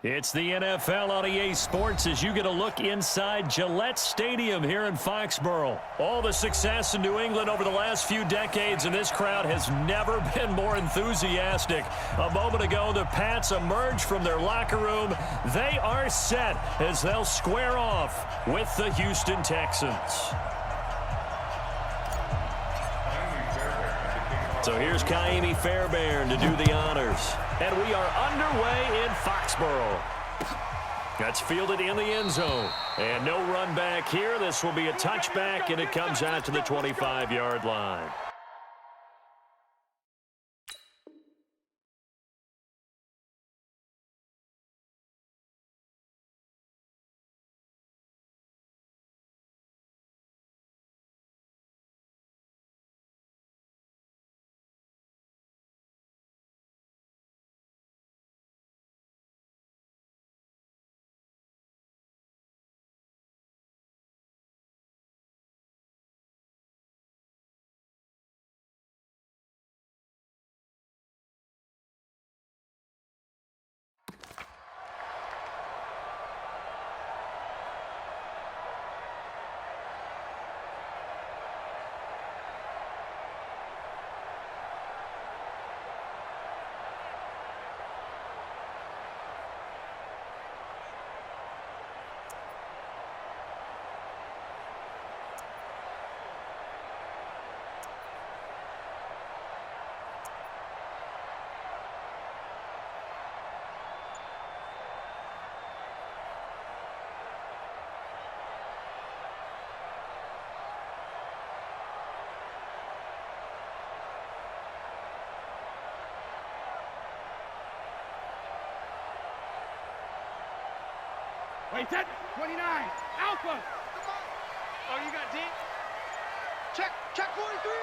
It's the NFL on EA Sports as you get a look inside Gillette Stadium here in Foxborough. All the success in New England over the last few decades, and this crowd has never been more enthusiastic. A moment ago, the Pats emerged from their locker room. They are set as they'll square off with the Houston Texans. So here's Kaimi Fairbairn to do the honors. And we are underway in Foxborough. That's fielded in the end zone. And no run back here. This will be a touchback, and it comes out to the 25-yard line. Wait, set, 29, Alpha. Oh, you got D? Check 43.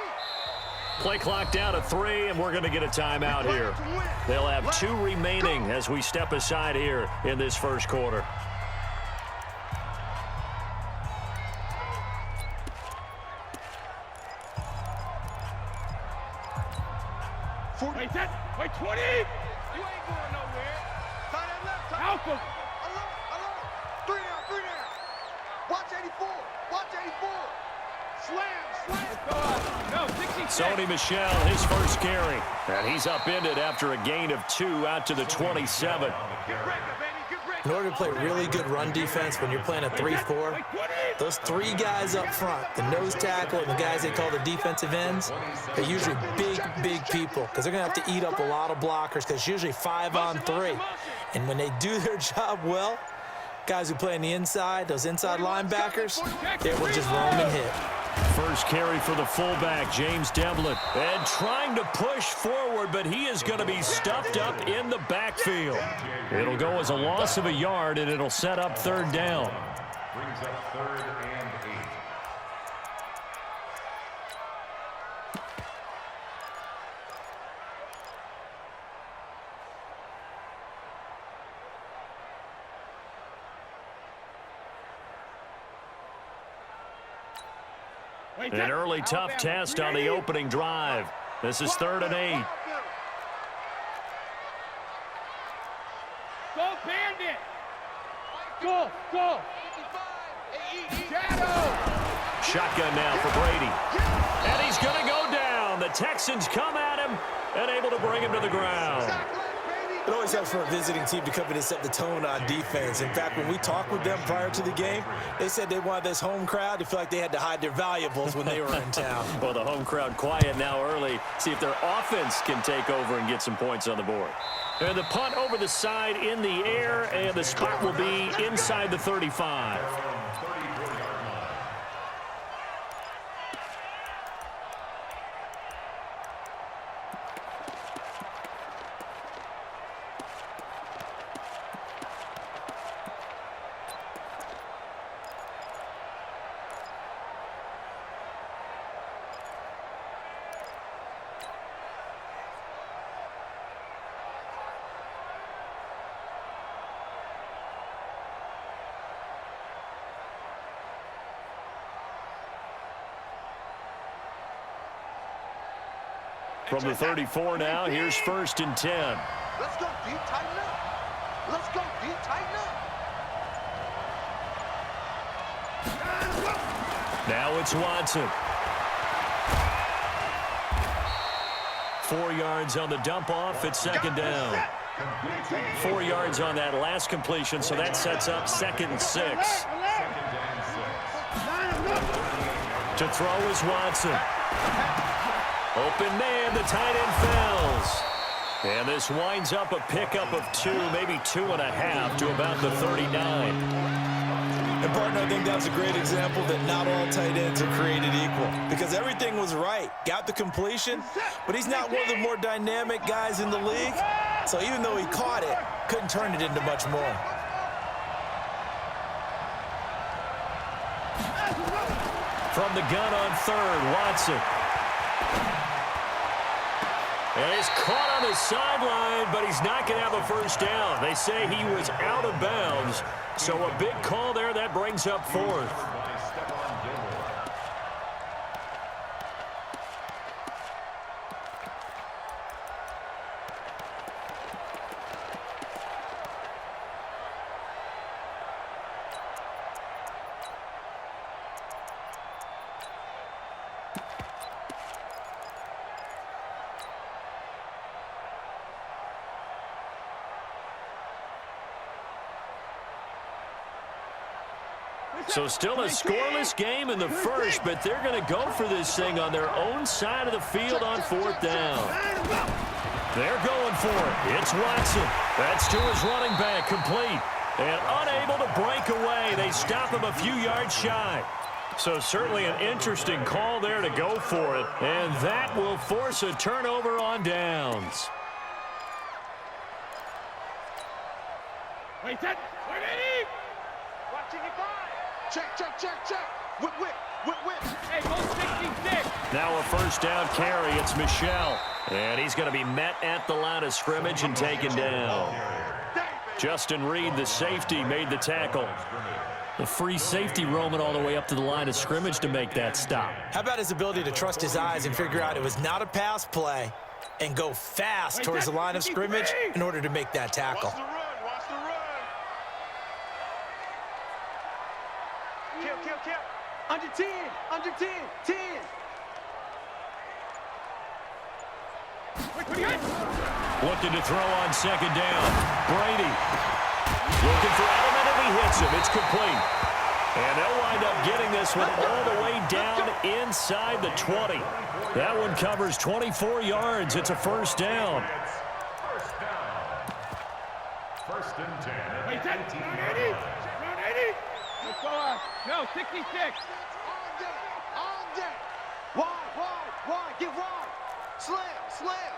Play clock down to 3, and we're going to get a timeout here. They'll have 2 remaining as we step aside here in this first quarter. Wait, set, wait, 20. You ain't going nowhere. Tie that left, Alpha. Three down. Watch 84. Slam. No, 66. Sony Michel, his first carry. And he's upended after a gain of 2 out to the 27. In order to play really good run defense when you're playing a 3-4, those 3 guys up front, the nose tackle and the guys they call the defensive ends, they're usually big people because they're going to have to eat up a lot of blockers because it's usually 5 on 3. And when they do their job well, guys who play on the inside, those inside linebackers, they will just roam and hit. First carry for the fullback, James Devlin. And trying to push forward, but he is going to be stuffed up in the backfield. It'll go as a loss of a yard, and it'll set up 3rd down. Brings up 3rd and 8. An early tough test on the opening drive. This is 3rd and 8. Go, Bandit. Go. Shadow. Shotgun now for Brady. And he's going to go down. The Texans come at him and able to bring him to the ground. It always helps for a visiting team to come in and set the tone on defense. In fact, when we talked with them prior to the game, they said they wanted this home crowd to feel like they had to hide their valuables when they were in town. Well, the home crowd quiet now early. See if their offense can take over and get some points on the board. And the punt over the side in the air, and the spot will be inside the 35. From the 34 now, here's 1st and 10. Let's go, deep, tighten up. Let's go, D. Tighten up. Now it's Watson. 4 yards on the dump off. It's second down. 4 yards on that last completion, so that sets up 2nd and 6. To throw is Watson. Open man, the tight end falls. And this winds up a pickup of 2, maybe 2.5 to about the 39. And, partner, I think that's a great example that not all tight ends are created equal because everything was right. Got the completion, but he's not one of the more dynamic guys in the league. So even though he caught it, couldn't turn it into much more. From the gun on 3rd, Watson. And he's caught on the sideline, but he's not going to have a first down. They say he was out of bounds. So a big call there. That brings up 4th. So still a scoreless game in the first, but they're going to go for this thing on their own side of the field on 4th down. They're going for it. It's Watson. That's to his running back, complete. And unable to break away. They stop him a few yards shy. So certainly an interesting call there to go for it. And that will force a turnover on downs. Wait, that. Watching it by. Check. Whip. Hey, go 66. Now a first down carry. It's Michel. And he's going to be met at the line of scrimmage and taken down. Justin Reed, the safety, made the tackle. The free safety roaming all the way up to the line of scrimmage to make that stop. How about his ability to trust his eyes and figure out it was not a pass play and go fast towards the line of scrimmage in order to make that tackle? Watch the run. Kill. Under 10. 10. Looking to throw on 2nd down. Brady. Looking for Edelman, and he hits him. It's complete. And they'll wind up getting this one all the way down inside the 20. That one covers 24 yards. It's a first down. First and 10. Wait, that. 80. No, 66. All day. Wide. Get wide. Slam.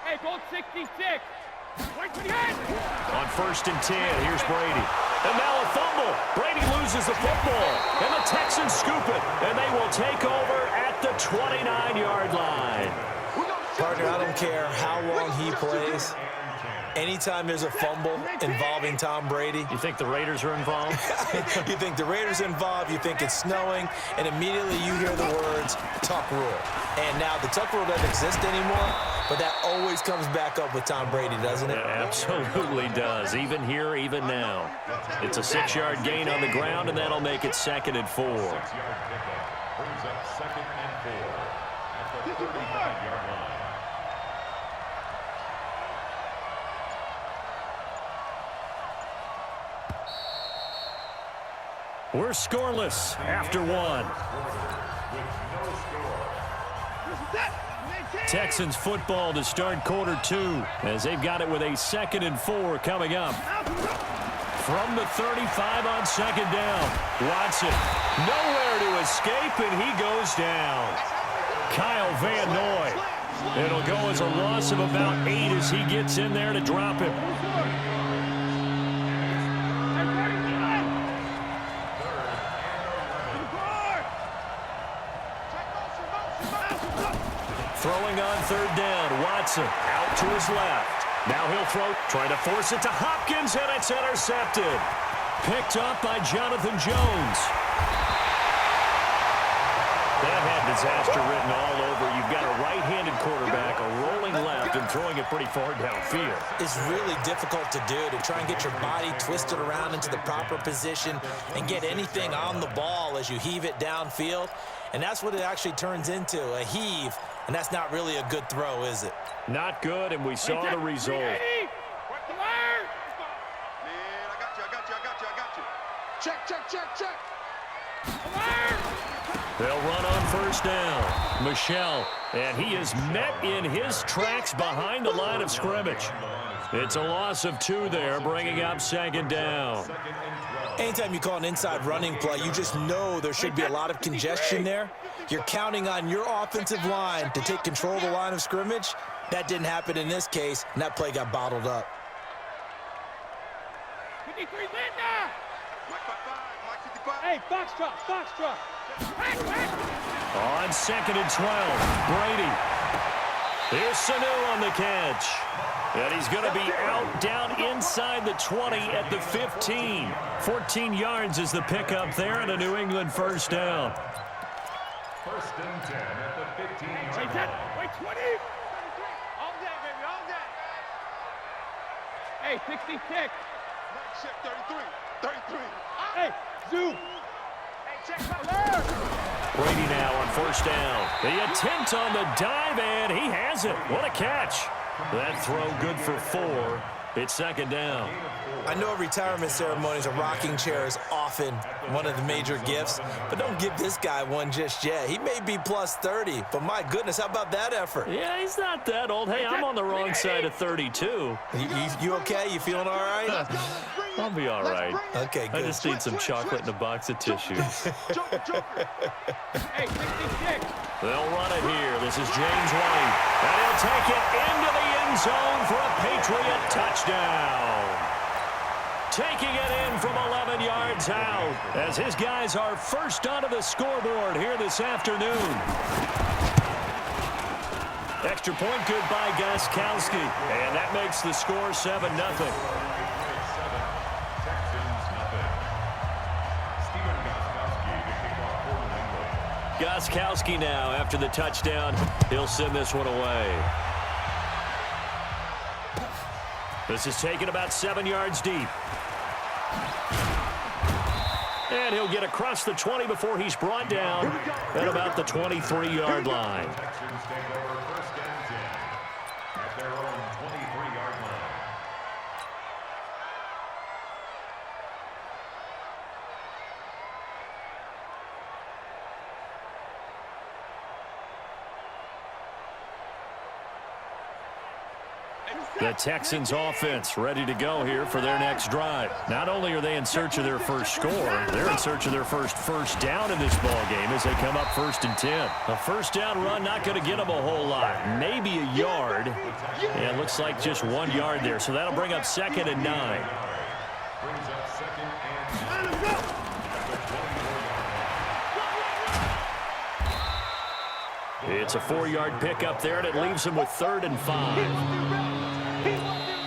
Hey, go 66. Wait for the end. On 1st and 10, here's Brady. And now a fumble. Brady loses the football. And the Texans scoop it. And they will take over at the 29-yard line. Partner, I don't care how long he plays. Anytime there's a fumble involving Tom Brady. You think the Raiders are involved? You think the Raiders are involved, you think it's snowing, and immediately you hear the words, Tuck rule. And now the Tuck rule doesn't exist anymore, but that always comes back up with Tom Brady, doesn't it? It absolutely does, even here, even now. It's a 6-yard gain on the ground, and that'll make it 2nd and 4. 6-yard pickup brings up 2nd and 4 at the 35-yard line. We're scoreless after 1. Texans football to start quarter 2 as they've got it with a 2nd and 4 coming up. From the 35 on 2nd down, Watson nowhere to escape, and he goes down. Kyle Van Noy. It'll go as a loss of about 8 as he gets in there to drop him. Throwing on 3rd down, Watson out to his left. Now he'll throw, trying to force it to Hopkins, and it's intercepted. Picked up by Jonathan Jones. That had disaster written all over. You've got a right-handed quarterback, a rolling left, and throwing it pretty far downfield. It's really difficult to do, to try and get your body twisted around into the proper position and get anything on the ball as you heave it downfield. And that's what it actually turns into, a heave. And that's not really a good throw, is it? Not good, and we saw the result. Man, I got you. Check. They'll run on first down. Michelle, and he is met in his tracks behind the line of scrimmage. It's a loss of 2 there, bringing up second down. Anytime you call an inside running play, you just know there should be a lot of congestion there. You're counting on your offensive line to take control of the line of scrimmage. That didn't happen in this case, and that play got bottled up. 53 Linda! Mike 55. Hey, Foxtrot. On second and 12, Brady. Here's Sanu on the catch. And he's going to be out down inside the 20 at the 15. 14 yards is the pickup there, and a New England first down. First and 10 at the 15-yard line. Wait, 20. All day, baby, all day. Hey, 66. Mike check 33. Hey, zoom. Hey, check my left. Brady now on first down. The attempt on the dive, and he has it. What a catch. That throw good for 4. It's second down. I know retirement ceremonies, a rocking chair is often one of the major gifts, but don't give this guy one just yet. He may be plus 30, but my goodness, how about that effort? Yeah, he's not that old. Hey, I'm on the wrong side of 32. You okay? You feeling all right? I'll be all right. Okay, good. I just need some chocolate and a box of tissues. Hey, 66. They'll run it here. This is James White. And he'll take it into the end zone for a Patriot touchdown. Taking it in from 11 yards out as his guys are first onto the scoreboard here this afternoon. Extra point good by Gostkowski. And that makes the score 7-0. Gostkowski now after the touchdown. He'll send this one away. This is taken about 7 yards deep. And he'll get across the 20 before he's brought down at about the 23-yard line. Texans take over first and 10 at their own 23-yard line. The Texans offense ready to go here for their next drive. Not only are they in search of their first score, they're in search of their first down in this ball game as they come up 1st and 10. A first down run not going to get them a whole lot. Maybe a yard. Yeah, it looks like just 1 yard there. So that'll bring up 2nd and 9. Brings up 2nd and 9. It's a 4-yard pickup there, and it leaves them with 3rd and 5.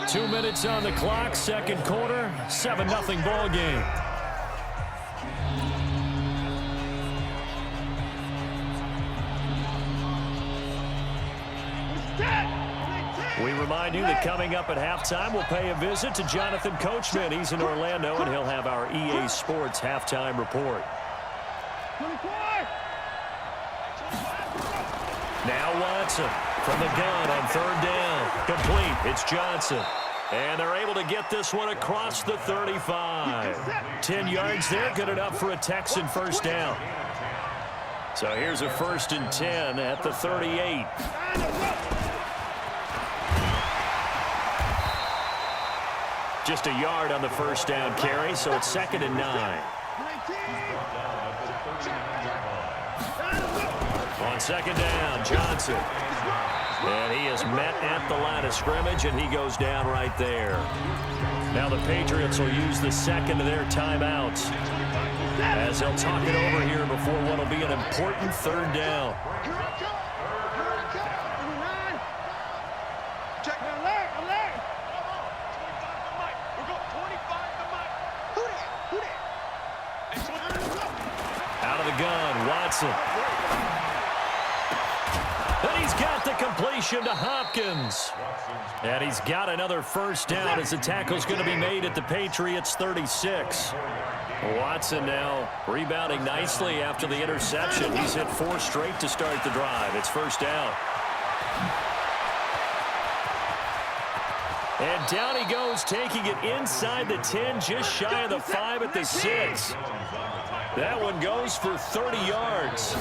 2 minutes on the clock, second quarter, 7-0 ball game. We remind you that coming up at halftime, we'll pay a visit to Jonathan Coachman. He's in Orlando, and he'll have our EA Sports halftime report. Now Watson from the gun on 3rd down. Complete. It's Johnson. And they're able to get this one across the 35. 10 yards there, good enough for a Texan first down. So here's a 1st and 10 at the 38. Just a yard on the first down carry, so it's 2nd and 9. On 2nd down, Johnson. And he is met at the line of scrimmage, and he goes down right there. Now the Patriots will use the second of their timeouts as they'll talk it over here before what will be an important 3rd down. Out of the gun. Watson. And he's got the completion to Hopkins. And he's got another first down as the tackle's going to be made at the Patriots' 36. Watson now rebounding nicely after the interception. He's hit 4 straight to start the drive. It's first down. And down he goes, taking it inside the 10, just shy of the 5 at the 6. That one goes for 30 yards.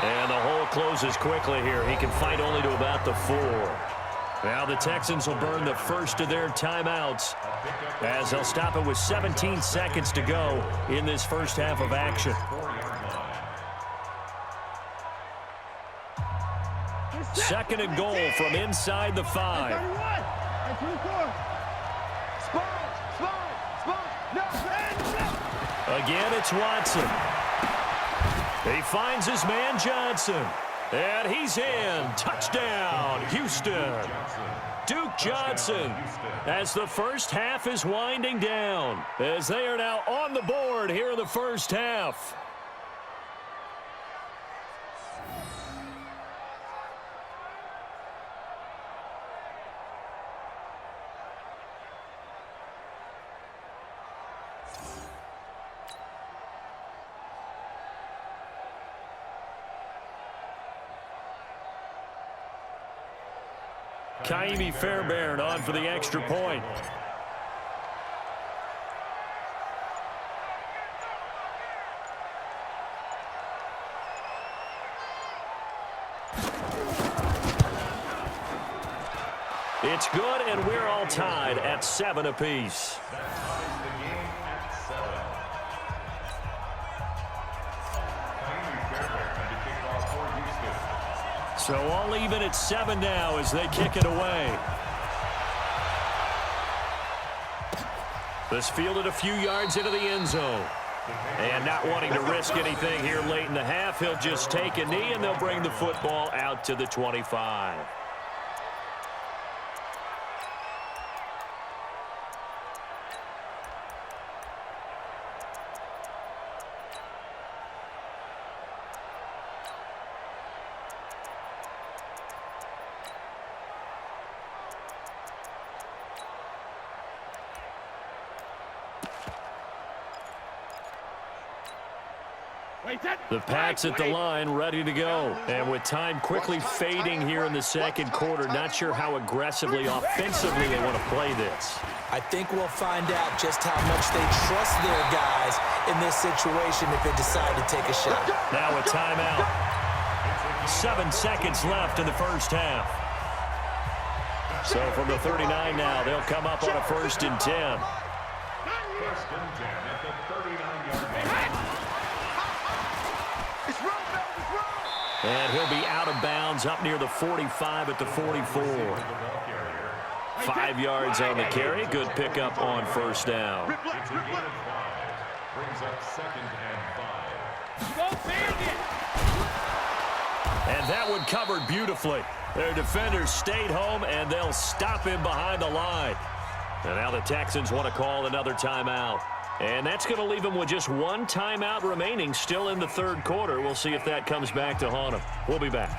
And the hole closes quickly here. He can fight only to about the 4. Now the Texans will burn the first of their timeouts as they'll stop it with 17 seconds to go in this first half of action. Second and goal from inside the 5. Again, it's Watson. He finds his man Johnson. And he's in. Touchdown, Houston. Duke Johnson as the first half is winding down, as they are now on the board here in the first half. Kaimi Fairbairn on for the extra point. It's good, and we're all tied at 7 apiece. So all even at 7 now as they kick it away. This fielded a few yards into the end zone. And not wanting to risk anything here late in the half, he'll just take a knee, and they'll bring the football out to the 25. The Pats at the line, ready to go. And with time quickly fading here in the second quarter, not sure how aggressively, offensively they want to play this. I think we'll find out just how much they trust their guys in this situation if they decide to take a shot. Now a timeout. 7 seconds left in the first half. So from the 39 now, they'll come up on a 1st and 10. 1st and 10 at the 39-yard line. And he'll be out of bounds up near the 45 at the 44. 5 yards on the carry. Good pickup on first down. It's a gain of 5. Brings up 2nd and 5. And that one covered beautifully. Their defenders stayed home, and they'll stop him behind the line. And now the Texans want to call another timeout. And that's going to leave them with just 1 timeout remaining still in the 3rd quarter. We'll see if that comes back to haunt them. We'll be back.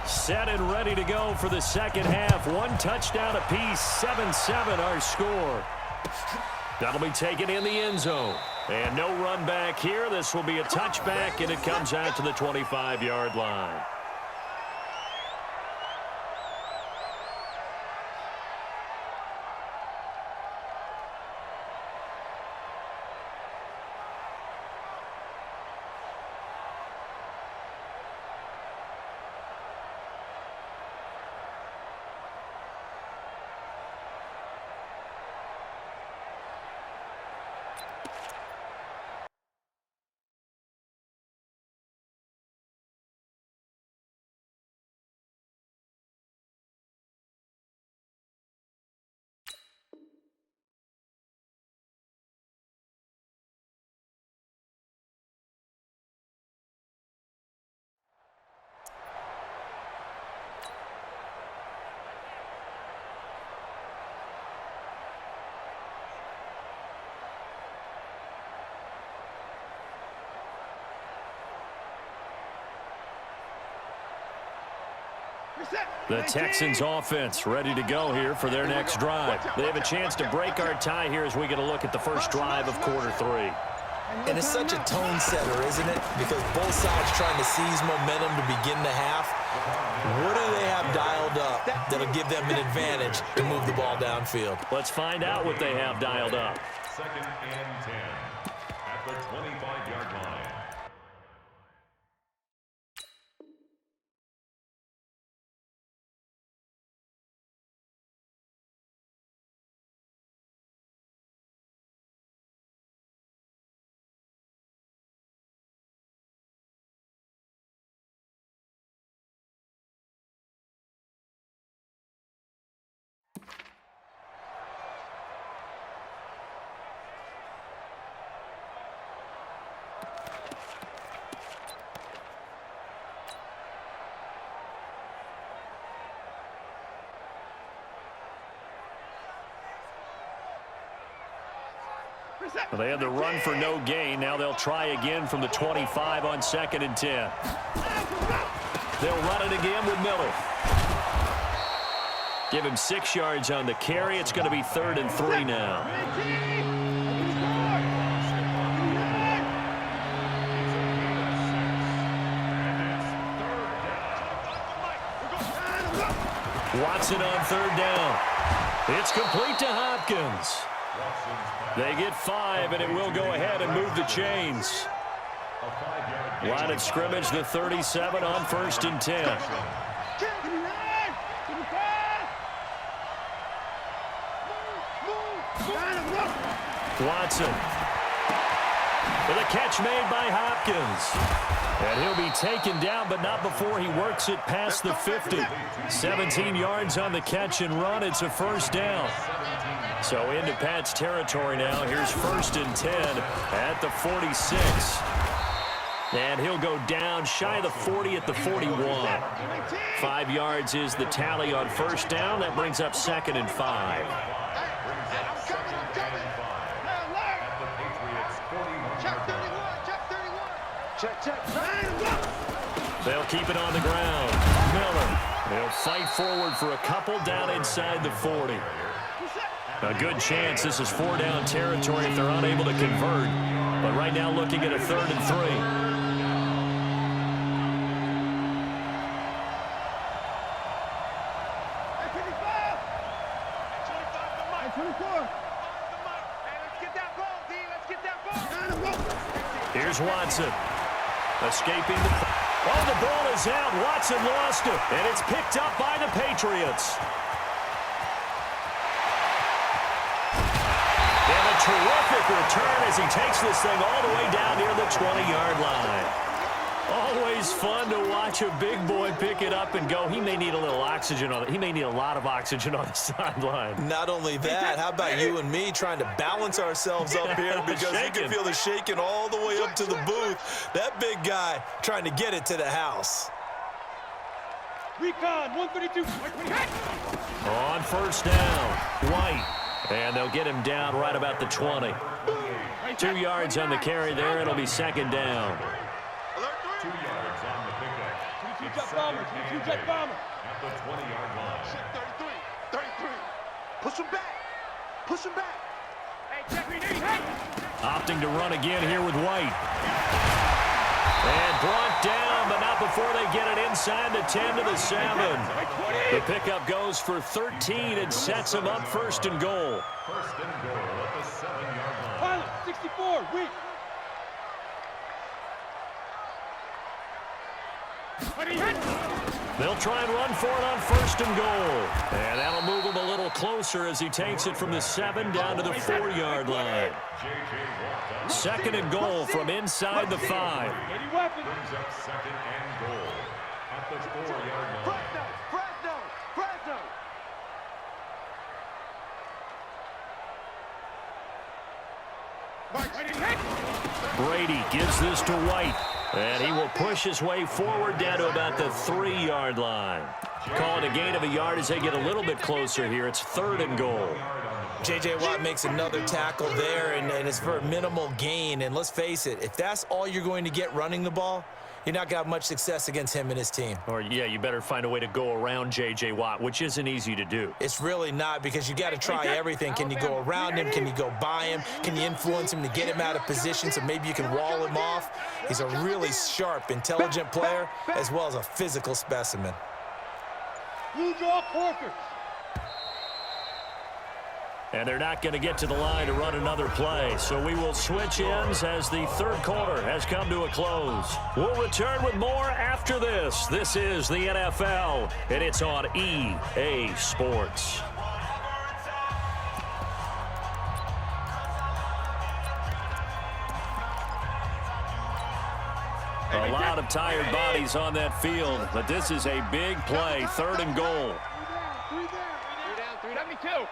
Set and ready to go for the second half. 1 touchdown apiece, 7-7 our score. That'll be taken in the end zone. And no run back here. This will be a touchback, and it comes out to the 25-yard line. The Texans offense ready to go here for their next drive. They have a chance to break our tie here as we get a look at the first drive of quarter 3. And it's such a tone setter, isn't it? Because both sides trying to seize momentum to begin the half. What do they have dialed up that'll give them an advantage to move the ball downfield? Let's find out what they have dialed up. 2nd and 10 at the 25-yard line. Well, they had the run for no gain. Now they'll try again from the 25 on 2nd and 10. They'll run it again with Miller. Give him 6 yards on the carry. It's going to be 3rd and 3 now. Watson on 3rd down. It's complete to Hopkins. They get 5, and it will go ahead and move the chains. Line of scrimmage, the 37 on 1st and 10. Watson. With a catch made by Hopkins. And he'll be taken down, but not before he works it past the 50. 17 yards on the catch and run. It's a 1st down. So into Pat's territory now. Here's 1st and 10 at the 46. And he'll go down shy of the 40 at the 41. 5 yards is the tally on 1st down. That brings up 2nd and 5. They'll keep it on the ground. Miller. They'll fight forward for a couple down inside the 40. A good chance this is 4-down territory if they're unable to convert. But right now looking at a 3rd and 3. Here's Watson. Escaping the... Oh, the ball is out. Watson lost it. And it's picked up by the Patriots. Terrific return as he takes this thing all the way down near the 20-yard line. Always fun to watch a big boy pick it up and go. He may need a little oxygen on it. He may need a lot of oxygen on the sideline. Not only that, how about you and me trying to balance ourselves up here because you can feel the shaking all the way up to the booth. That big guy trying to get it to the house. Recon 132. On 1st down, White. And they'll get him down right about the 20. 2 yards on the carry there. It'll be 2nd down. 2 yards on the pickup. 22-jet bomber. 22-jet bomber. At the 20-yard line. 33. Push him back. Push him back. Opting to run again here with White. And brought down, but not before they get it inside the 10 to the 7. The pickup goes for 13 and sets him up 1st and goal. 1st and goal at the 7-yard line. Pilot, 64, weak. They'll try and run for it on 1st and goal. And that'll move him a little closer as he takes it from the 7 down to the 4-yard line. 2nd and goal from inside the 5. Brings up 2nd and goal at the 4-yard line. Fresno. Brady gives this to White. And he will push his way forward down to about the 3-yard line. Calling a gain of a yard as they get a little bit closer here. It's 3rd and goal. J.J. Watt makes another tackle there, and it's for a minimal gain. And let's face it, if that's all you're going to get running the ball, you're not going to have much success against him and his team. Or, yeah, you better find a way to go around J.J. Watt, which isn't easy to do. It's really not, because you got to try everything. Can you go around him? Can you go by him? Can you influence him to get him out of position so maybe you can wall him off? He's a really sharp, intelligent player, as well as a physical specimen. You draw corkers. And they're not going to get to the line to run another play. So we will switch ends as the third quarter has come to a close. We'll return with more after this. This is the NFL, and it's on EA Sports. A lot of tired bodies on that field, but this is a big play, 3rd and goal. Three down. Let me two.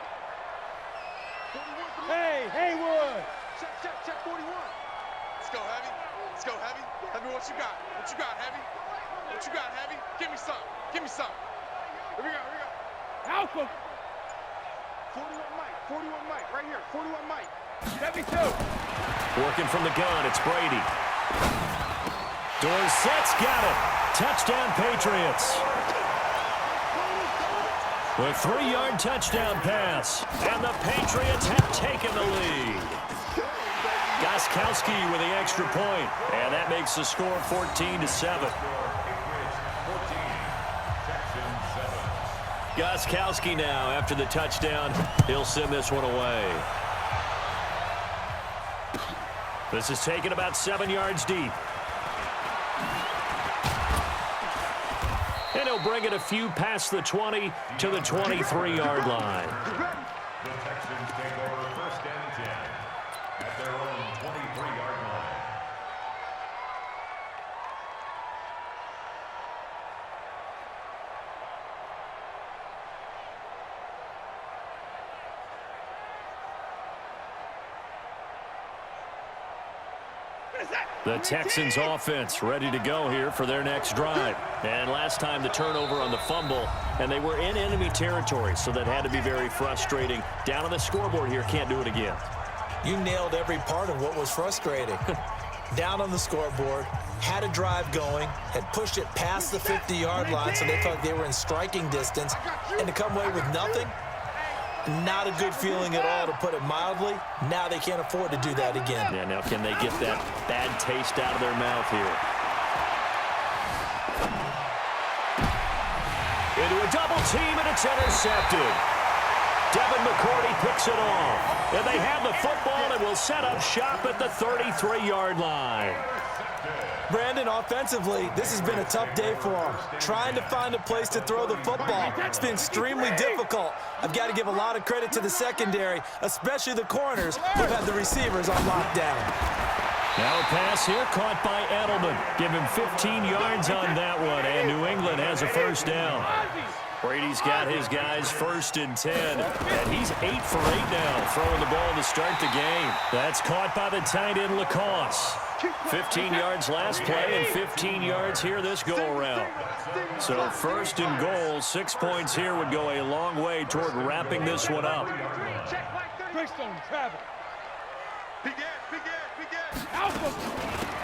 Hey, Haywood. Check 41. Let's go, Heavy. Let's go, Heavy. Heavy, what you got? What you got, Heavy? What you got, Heavy? Give me some. Give me some. Here we go. Alpha. 41 Mike. Right here. 41 Mike. 72. Working from the gun, it's Brady. Dorsett's got it. Touchdown, Patriots. A 3-yard touchdown pass, and the Patriots have taken the lead. Gostkowski with the extra point, and that makes the score 14-7. Gostkowski now, after the touchdown, he'll send this one away. This is taken about 7 yards deep. And he'll bring it a few past the 20 to the 23-yard line. The Texans take over 1st and 10 at their own 23-yard line. The Texans offense ready to go here for their next drive. And last time the turnover on the fumble, and they were in enemy territory, so that had to be very frustrating. Down on the scoreboard here, can't do it again. You nailed every part of what was frustrating. Down on the scoreboard, had a drive going, had pushed it past the 50-yard line, so they felt they were in striking distance, and to come away with nothing, not a good feeling at all, to put it mildly. Now they can't afford to do that again. Yeah, now can they get that bad taste out of their mouth here? Into a double team, and it's intercepted. Devin McCourty picks it off. And they have the football and will set up shop at the 33-yard line. Brandon, offensively, this has been a tough day for them. Trying to find a place to throw the football. It's been extremely difficult. I've got to give a lot of credit to the secondary, especially the corners who've had the receivers on lockdown. Now a pass here caught by Edelman. Give him 15 yards on that one, and New England has a first down. Brady's got his guys 1st and 10, and he's 8 for 8 now, throwing the ball to start the game. That's caught by the tight end Lacoste. 15 yards last play and 15 yards here this go-around. So 1st and goal, 6 points here would go a long way toward wrapping this one up.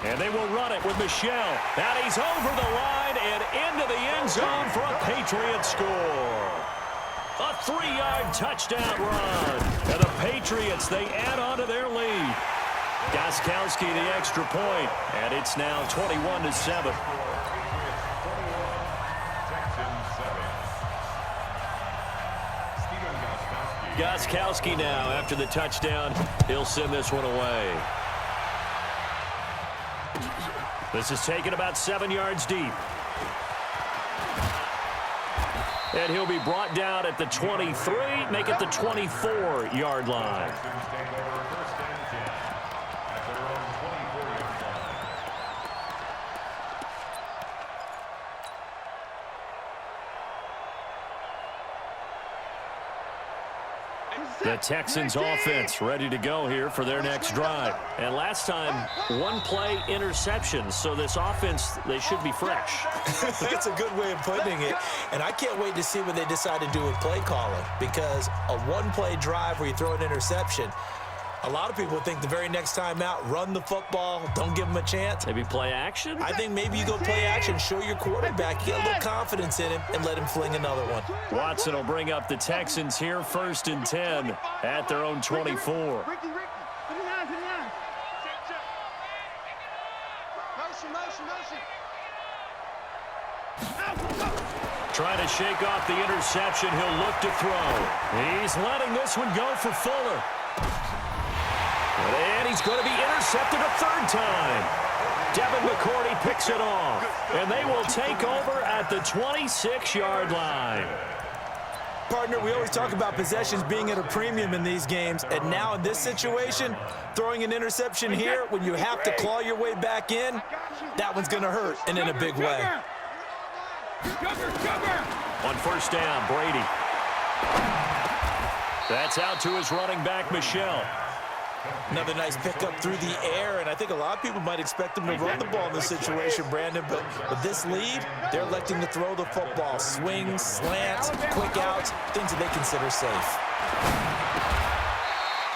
And they will run it with Michelle. And he's over the line and into the end zone for a Patriot score. A 3-yard touchdown run. And the Patriots, they add on to their lead. Gostkowski the extra point, and it's now 21-7. Gostkowski now, after the touchdown, he'll send this one away. This is taken about 7 yards deep. And he'll be brought down at the 23, make it the 24-yard line. The Texans offense ready to go here for their next drive. And last time, 1-play interception. So this offense, they should be fresh. That's a good way of putting it. And I can't wait to see what they decide to do with play calling, because a 1-play drive where you throw an interception, A lot of people think the very next time out, run the football, don't give him a chance. Maybe play action? I think maybe you go play action, show your quarterback, get a little confidence in him, and let him fling another one. Watson will bring up the Texans here, 1st and 10 at their own 24. Ricky. Motion. Trying to shake off the interception. He'll look to throw. He's letting this one go for Fuller. And he's going to be intercepted a 3rd time. Devin McCourty picks it off. And they will take over at the 26-yard line. Partner, we always talk about possessions being at a premium in these games, and now in this situation, throwing an interception here when you have to claw your way back in, that one's going to hurt, and in a big way. On 1st down, Brady. That's out to his running back, Michelle. Another nice pickup through the air, and I think a lot of people might expect him to run the ball in this situation, Brandon, but with this lead, they're electing to throw the football. Swings, slants, quick outs, things that they consider safe.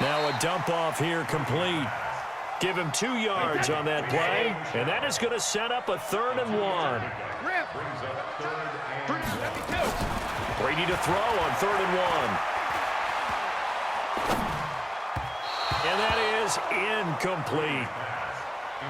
Now a dump off here complete. Give him 2 yards on that play, and that is going to set up a 3rd and 1. Brady to throw on 3rd and 1. And that is incomplete.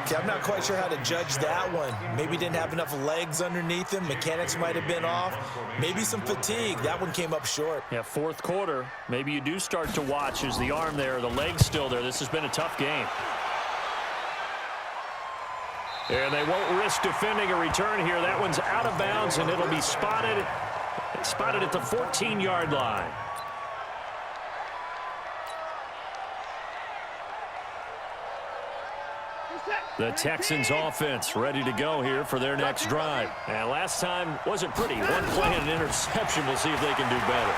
Okay, I'm not quite sure how to judge that one. Maybe didn't have enough legs underneath him. Mechanics might have been off. Maybe some fatigue. That one came up short. Yeah, 4th quarter. Maybe you do start to watch. Is the arm there, the leg's still there? This has been a tough game. And they won't risk defending a return here. That one's out of bounds, and it'll be spotted at the 14-yard line. The Texans offense ready to go here for their next drive. And last time wasn't pretty. One play and an interception. We'll see if they can do better.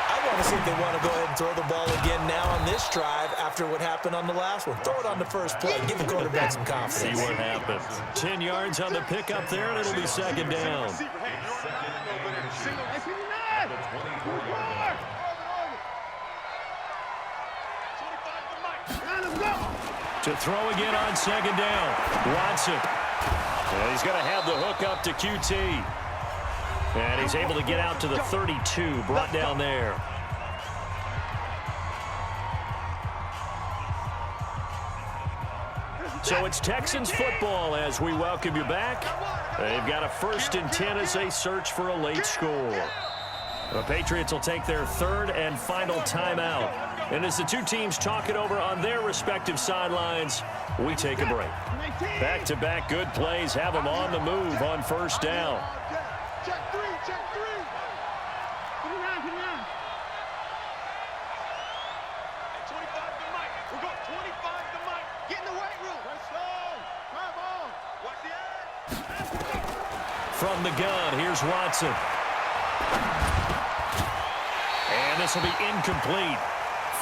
I want to see if they want to go ahead and throw the ball again now on this drive after what happened on the last one. Throw it on the first play. Give the quarterback some confidence. See what happens. 10 yards on the pickup there, and it'll be 2nd down. To throw again on 2nd down. Watson. And he's going to have the hook up to QT. And he's able to get out to the 32, brought down there. So it's Texans football as we welcome you back. They've got a 1st and 10 as they search for a late score. The Patriots will take their 3rd and final timeout. And as the two teams talk it over on their respective sidelines, we take a break. Back-to-back good plays have them on the move on 1st down. Check three. Put it down. 25 to Mike. We're going 25 to Mike. Get in the weight room. Let's go. Come on. Watch the edge. From the gun, here's Watson. And this will be incomplete.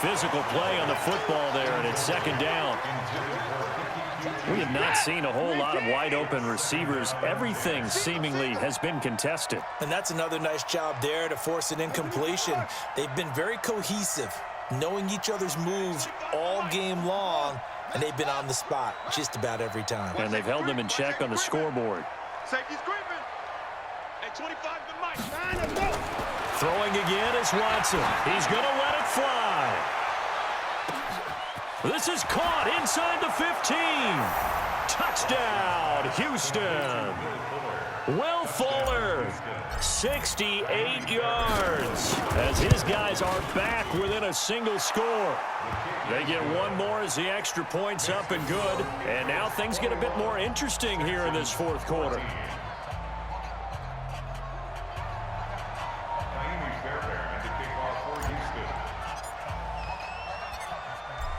Physical play on the football there, and it's 2nd down. We have not seen a whole lot of wide-open receivers. Everything seemingly has been contested. And that's another nice job there to force an incompletion. They've been very cohesive, knowing each other's moves all game long, and they've been on the spot just about every time. And they've held them in check on the scoreboard. Safety's creeping. At 25 to Mike. Throwing again is Watson. He's going to let it fly. This is caught inside the 15. Touchdown, Houston. Will Fuller, 68 yards, as his guys are back within a single score. They get one more as the extra point's up and good. And now things get a bit more interesting here in this 4th quarter.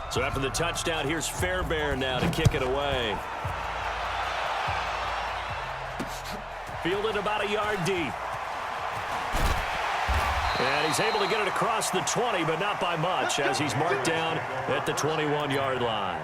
So after the touchdown, here's Fairbairn now to kick it away. Fielded about a yard deep. And he's able to get it across the 20, but not by much, as he's marked down at the 21-yard line.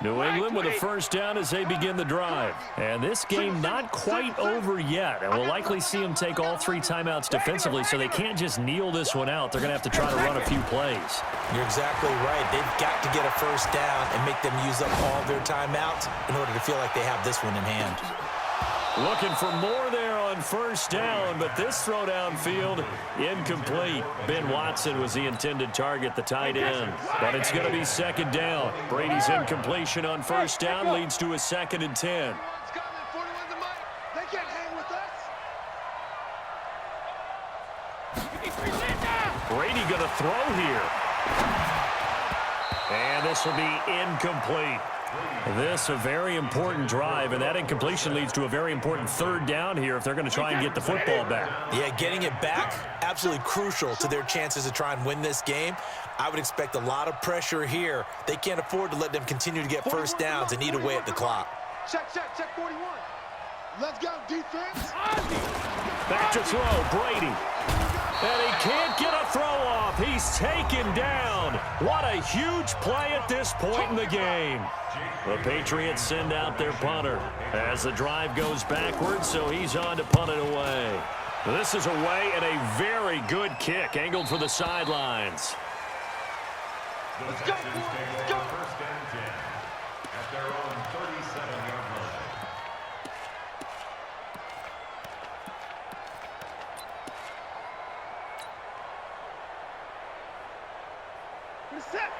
New England with a first down as they begin the drive. And this game not quite over yet. And we'll likely see them take all 3 timeouts defensively, so they can't just kneel this one out. They're going to have to try to run a few plays. You're exactly right. They've got to get a first down and make them use up all their timeouts in order to feel like they have this one in hand. Looking for more there on first down, but this throw downfield, incomplete. Ben Watson was the intended target, the tight end. But it's going to be second down. Brady's incompletion on first down leads to a 2nd and 10. They can't hang with us. Brady going to throw here. And this will be incomplete. This a very important drive, and that incompletion leads to a very important 3rd down here if they're going to try and get the football back. Yeah, getting it back, absolutely crucial to their chances to try and win this game. I would expect a lot of pressure here. They can't afford to let them continue to get first downs and eat away at the clock. Check 41. Let's go, defense. Back to throw, Brady. And he can't get a throw off. He's taken down. What a huge play at this point in the game. The Patriots send out their punter as the drive goes backwards, so he's on to punt it away. This is away and a very good kick angled for the sidelines. Let's go. First and 10 at their own 37-yard line.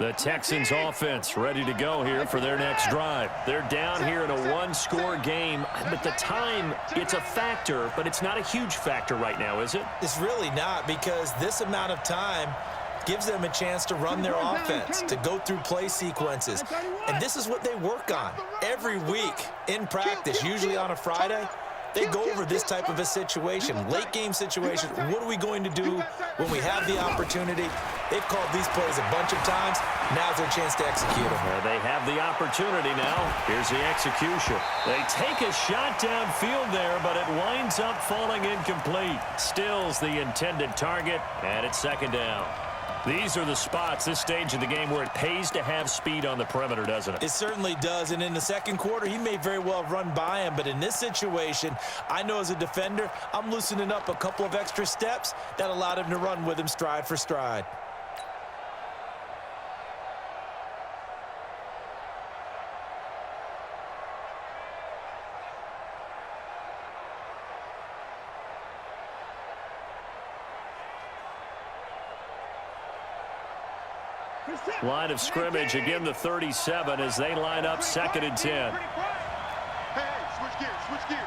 The Texans offense ready to go here for their next drive. They're down here in a 1-score game, but the time, it's a factor, but it's not a huge factor right now, is it? It's really not, because this amount of time gives them a chance to run their offense, to go through play sequences. And this is what they work on every week in practice, usually on a Friday. They go over this type of a situation, late game situation. What are we going to do when we have the opportunity? They've called these plays a bunch of times. Now's their chance to execute them. They have the opportunity now. Here's the execution. They take a shot downfield there, but it winds up falling incomplete. Still's the intended target, and it's second down. These are the spots, this stage of the game, where it pays to have speed on the perimeter, doesn't it? It certainly does, and in the second quarter, he may very well run by him, but in this situation, I know as a defender, I'm loosening up a couple of extra steps that allowed him to run with him stride for stride. Line of scrimmage, again the 37 as they line up 2nd and 10. Hey, switch gears, switch gears.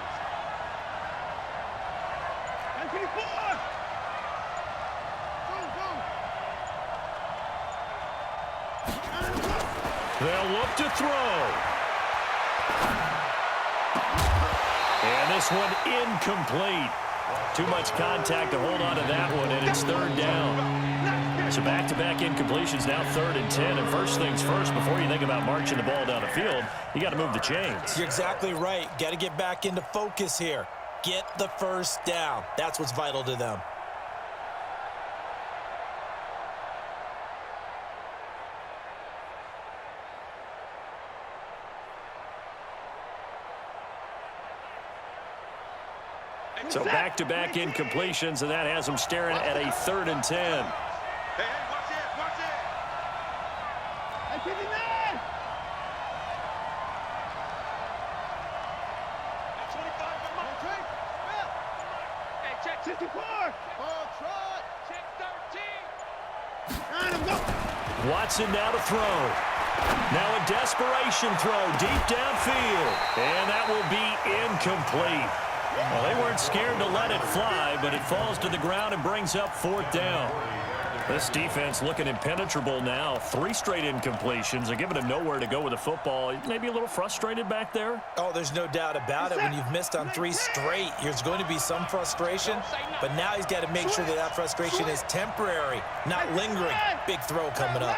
They'll look to throw. And this one incomplete. Too much contact to hold on to that one, and it's 3rd down. So back-to-back incompletions, now 3rd and 10. And first things first, before you think about marching the ball down the field, you got to move the chains. You're exactly right. Got to get back into focus here. Get the first down. That's what's vital to them. So back-to-back incompletions, and that has them staring at a 3rd and 10. Hey, watch it, watch it. Hey, 59. Hey, 25 for Mike. Hey, check 64. Oh, try. Check 13. Watson now to throw. Now a desperation throw deep downfield. And that will be incomplete. Well, they weren't scared to let it fly, but it falls to the ground and brings up 4th down. This defense looking impenetrable now. 3 straight incompletions. They're giving them nowhere to go with the football. Maybe a little frustrated back there? Oh, there's no doubt about it. When you've missed on 3 straight, there's going to be some frustration. But now he's got to make sure that that frustration is temporary, not lingering. Big throw coming up.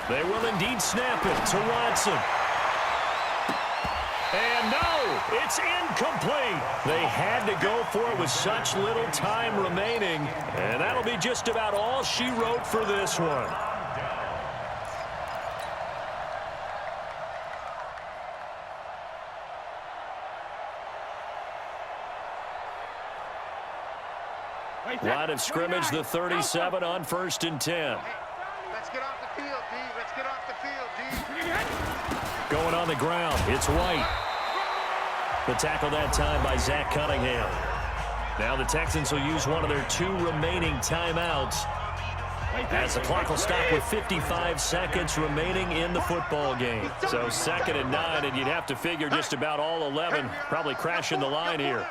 They will indeed snap it to Watson. And no, It's incomplete. They had to go for it with such little time remaining, and that'll be just about all she wrote for this one. Line of scrimmage, the 37 on 1st and 10. Let's get off the field, D. Let's get off the field, D. Going on the ground, it's White. The tackle that time by Zach Cunningham. Now the Texans will use one of their 2 remaining timeouts as the clock will stop with 55 seconds remaining in the football game. So 2nd and 9, and you'd have to figure just about all 11 probably crashing the line here.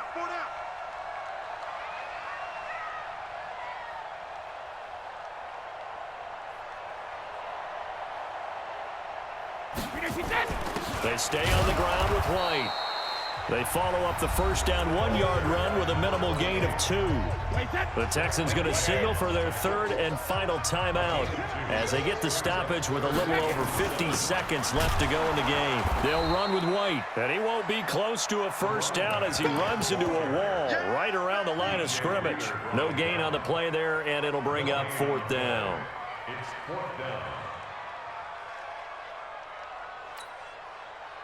They stay on the ground with White. They follow up the first down 1-yard run with a minimal gain of 2. The Texans going to signal for their 3rd and final timeout as they get the stoppage with a little over 50 seconds left to go in the game. They'll run with White, and he won't be close to a first down as he runs into a wall right around the line of scrimmage. No gain on the play there, and it'll bring up 4th down. It's 4th down.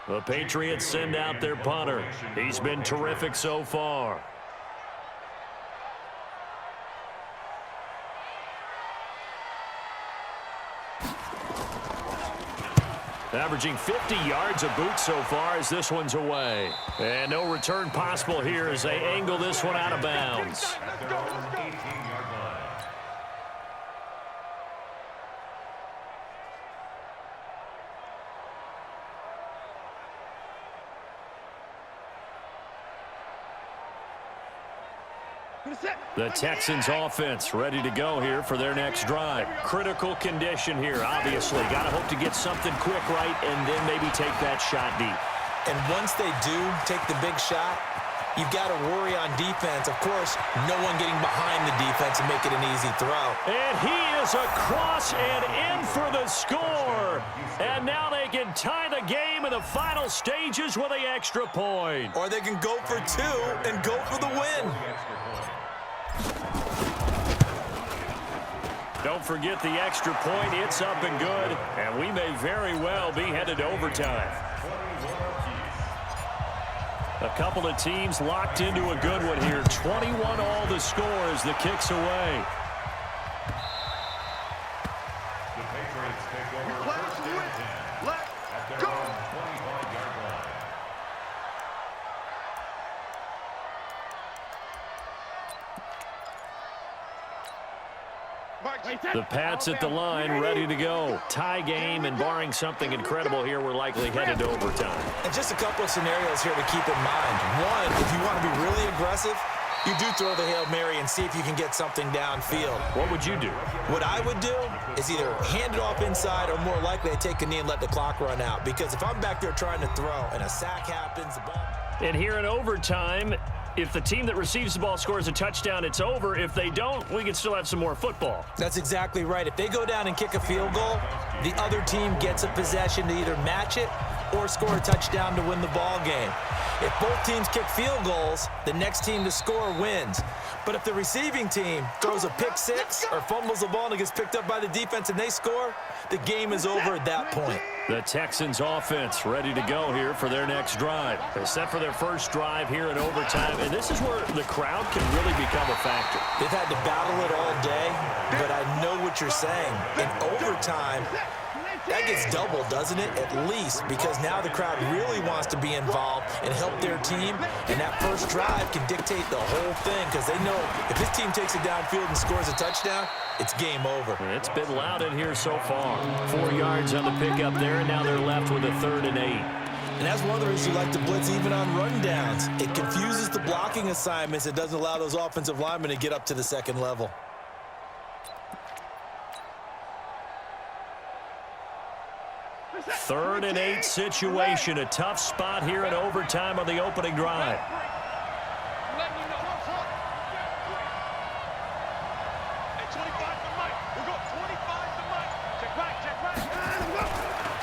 The Patriots send out their punter. He's been terrific so far. Averaging 50 yards a boot so far as this one's away. And no return possible here as they angle this one out of bounds. The Texans offense ready to go here for their next drive. Critical condition here, obviously. Got to hope to get something quick right and then maybe take that shot deep. And once they do take the big shot, you've got to worry on defense. Of course, no one getting behind the defense and make it an easy throw. And he is across and in for the score. And now they can tie the game in the final stages with the extra point. Or they can go for 2 and go for the win. Don't forget the extra point. It's up and good, and we may very well be headed to overtime. A couple of teams locked into a good one here. 21 all the score as the kick's away. The Patriots take over 1st and 10 at their own 25-yard line. The Pats at the line, ready to go. Tie game, and barring something incredible here, we're likely headed to overtime. And just a couple of scenarios here to keep in mind. One, if you want to be really aggressive, you do throw the Hail Mary and see if you can get something downfield. What would you do? What I would do is either hand it off inside or more likely I take a knee and let the clock run out. Because if I'm back there trying to throw and a sack happens, the ball... And here in overtime, if the team that receives the ball scores a touchdown, it's over. If they don't, we can still have some more football. That's exactly right. If they go down and kick a field goal, the other team gets a possession to either match it or score a touchdown to win the ball game. If both teams kick field goals, the next team to score wins. But if the receiving team throws a pick 6 or fumbles the ball and it gets picked up by the defense and they score, the game is over at that point. The Texans offense ready to go here for their next drive. They're set for their first drive here in overtime, and this is where the crowd can really become a factor. They've had to battle it all day, but I know what you're saying. In overtime, that gets doubled, doesn't it? At least, because now the crowd really wants to be involved and help their team, and that first drive can dictate the whole thing because they know if this team takes it downfield and scores a touchdown, it's game over. It's been loud in here so far. 4 yards on the pickup there, and now they're left with a 3rd and 8. And that's one of the reasons you like to blitz even on rundowns. It confuses the blocking assignments. It doesn't allow those offensive linemen to get up to the second level. Third and 8 situation. A tough spot here in overtime on the opening drive.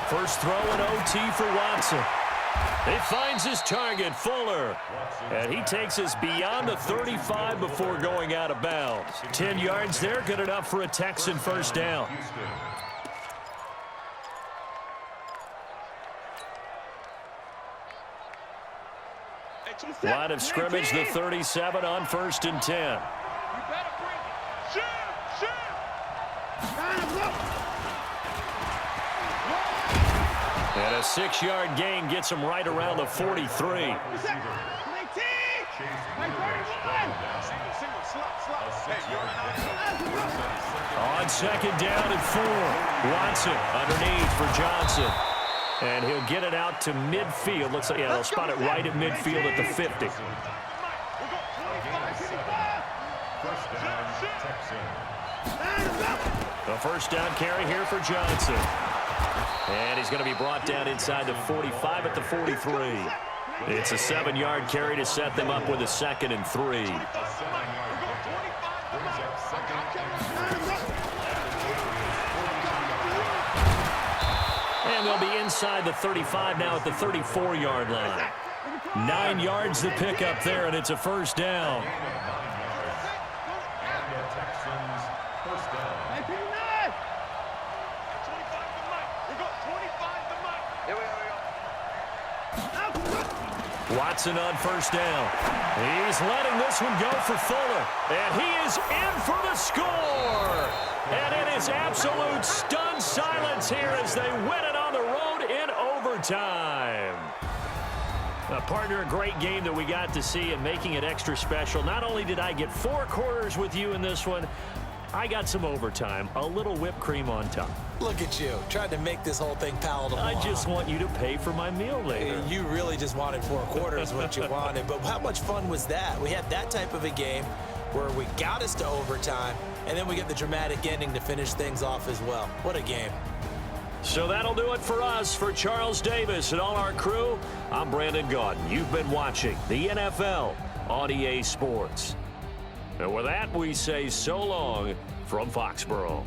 First throw in OT for Watson. He finds his target, Fuller. And he takes us beyond the 35 before going out of bounds. 10 yards there, good enough for a Texan first down. Line of scrimmage, the 37 on 1st and 10. You better bring it. Shoot! And a 6-yard gain gets him right around the 43. On 2nd down and 4. Watson underneath for Johnson. And he'll get it out to midfield. Looks like, yeah, they'll spot it right at midfield at the 50. The first down carry here for Johnson. And he's going to be brought down inside the 45 at the 43. It's a 7-yard carry to set them up with a 2nd and 3. And they'll be inside the 35 now at the 34-yard line. 9 yards to pick up there, and it's a first down. Watson on first down. He's letting this one go for Fuller. And he is in for the score. And it is absolute stunned silence here as they win it on the road in overtime. Partner, a great game that we got to see and making it extra special. Not only did I get 4 quarters with you in this one, I got some overtime, a little whipped cream on top. Look at you, trying to make this whole thing palatable. I just want you to pay for my meal later. You really just wanted 4 quarters, what you wanted. But how much fun was that? We had that type of a game where we got us to overtime, and then we get the dramatic ending to finish things off as well. What a game. So that'll do it for us. For Charles Davis and all our crew, I'm Brandon Gaudin. You've been watching the NFL on EA Sports. And with that, we say so long from Foxborough.